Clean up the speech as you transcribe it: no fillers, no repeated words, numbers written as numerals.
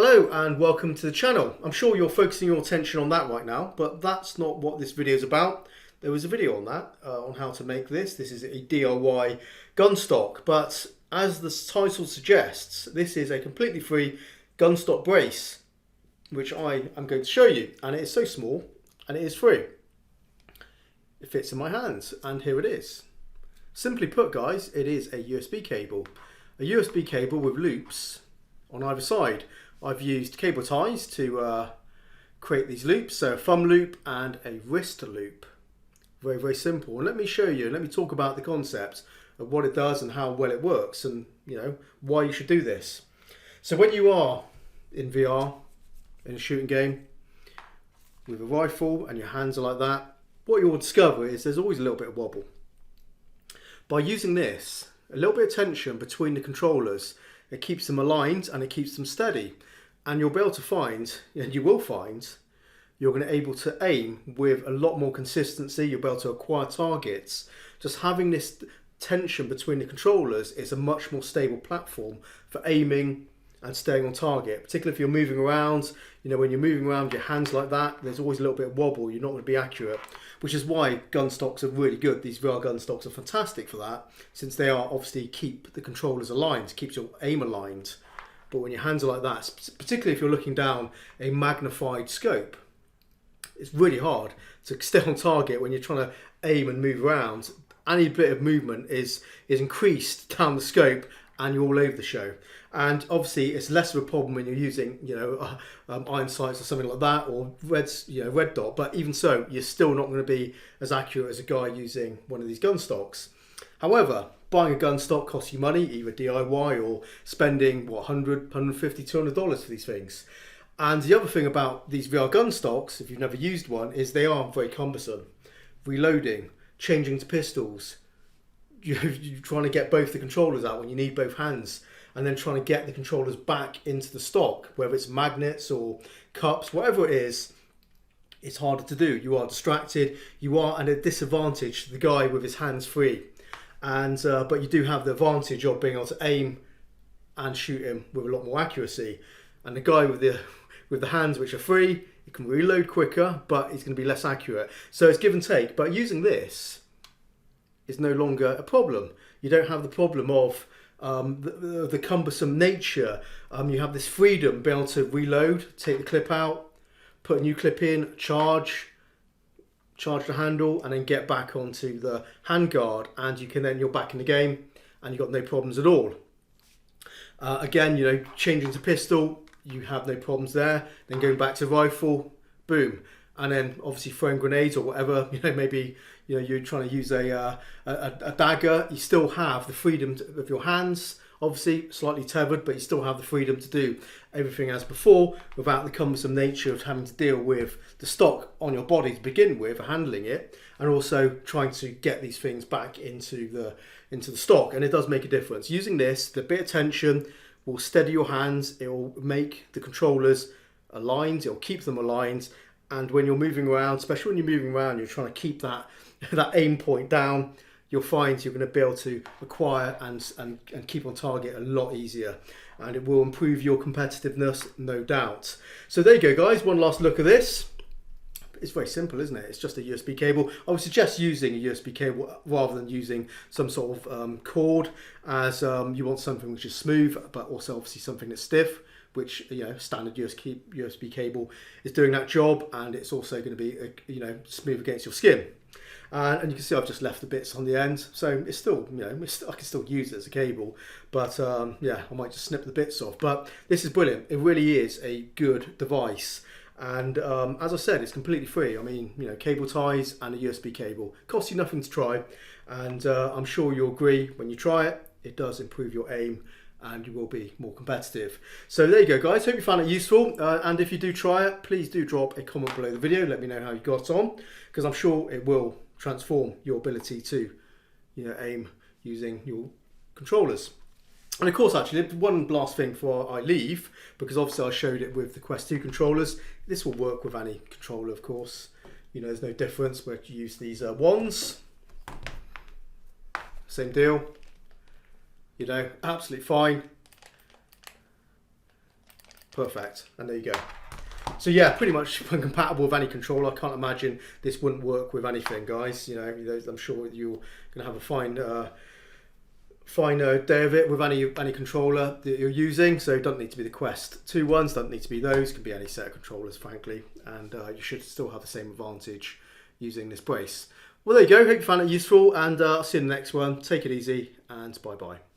Hello and welcome to the channel. I'm sure you're focusing your attention on that right now, but that's not what this video is about. There was a video on that, on how to make this. This is a DIY gun stock, but as the title suggests, this is a completely free gun stock brace, which I am going to show you. And it is so small and it is free. It fits in my hands and here it is. Simply put, guys, it is a USB cable. A USB cable with loops on either side. I've used cable ties to create these loops, so a thumb loop and a wrist loop. Very, very simple. And let me show you, let me talk about the concept of what it does and how well it works and, you know, why you should do this. So when you are in VR, in a shooting game, with a rifle and your hands are like that, what you'll discover is there's always a little bit of wobble. By using this, a little bit of tension between the controllers, it keeps them aligned and it keeps them steady. And you'll be able to find, and you will find, you're going to be able to aim with a lot more consistency. You'll be able to acquire targets. Just having this tension between the controllers is a much more stable platform for aiming and staying on target, particularly if you're moving around. You know, when you're moving around with your hands like that, there's always a little bit of wobble. You're not going to be accurate, which is why gun stocks are really good. These VR gun stocks are fantastic for that, since they are obviously keep the controllers aligned, keeps your aim aligned. But when your hands are like that, particularly if you're looking down a magnified scope, it's really hard to stay on target when you're trying to aim and move around. Any bit of movement is increased down the scope and you're all over the show. And obviously it's less of a problem when you're using, you know, iron sights or something like that, or red dot. But even so, you're still not going to be as accurate as a guy using one of these gun stocks. However, buying a gun stock costs you money, either DIY or spending what, $100, $150, $200 for these things. And the other thing about these VR gun stocks, if you've never used one, is they are very cumbersome. Reloading, changing to pistols, you're trying to get both the controllers out when you need both hands, and then trying to get the controllers back into the stock, whether it's magnets or cups, whatever it is, it's harder to do. You are distracted, you are at a disadvantage to the guy with his hands free. And but you do have the advantage of being able to aim and shoot him with a lot more accuracy. And the guy with the hands which are free, he can reload quicker, but he's going to be less accurate. So it's give and take. But using this is no longer a problem. You don't have the problem of the cumbersome nature. You have this freedom, be able to reload, take the clip out, put a new clip in, charge the handle, and then get back onto the handguard, and you're back in the game and you've got no problems at all. Again, you know, changing to pistol, you have no problems there. Then going back to rifle, boom. And then obviously throwing grenades or whatever, you know, maybe, you know, you're trying to use a dagger, you still have the freedom of your hands, obviously slightly tethered, but you still have the freedom to do everything as before without the cumbersome nature of having to deal with the stock on your body to begin with, handling it, and also trying to get these things back into the stock. And it does make a difference. Using this, the bit of tension will steady your hands, it will make the controllers aligned, it will keep them aligned. And when you're moving around, especially when you're moving around, you're trying to keep that aim point down, you'll find you're going to be able to acquire and keep on target a lot easier. And it will improve your competitiveness, no doubt. So there you go, guys. One last look at this. It's very simple, isn't it? It's just a USB cable. I would suggest using a USB cable rather than using some sort of cord, as you want something which is smooth, but also obviously something that's stiff, which, you know, standard USB cable is doing that job, and it's also going to be, you know, smooth against your skin. And you can see I've just left the bits on the end, so it's still, you know, I can still use it as a cable, but yeah, I might just snip the bits off. But this is brilliant. It really is a good device. And as I said, it's completely free. I mean, you know, cable ties and a USB cable. Costs you nothing to try, and I'm sure you'll agree when you try it, it does improve your aim and you will be more competitive. So there you go, guys. Hope you found it useful, and if you do try it, please do drop a comment below the video. Let me know how you got on, because I'm sure it will transform your ability to, you know, aim using your controllers. And of course, actually, one last thing before I leave, because obviously I showed it with the Quest 2 controllers. This will work with any controller, of course. You know, there's no difference where you use these wands. Same deal. You know, absolutely fine. Perfect. And there you go. So yeah, pretty much compatible with any controller. I can't imagine this wouldn't work with anything, guys. You know, I'm sure you're going to have a fine day of it with any controller that you're using. So it doesn't need to be the Quest 2 ones, doesn't need to be those. It can be any set of controllers, frankly. And you should still have the same advantage using this brace. Well, there you go. Hope you found it useful, and I'll see you in the next one. Take it easy, and bye-bye.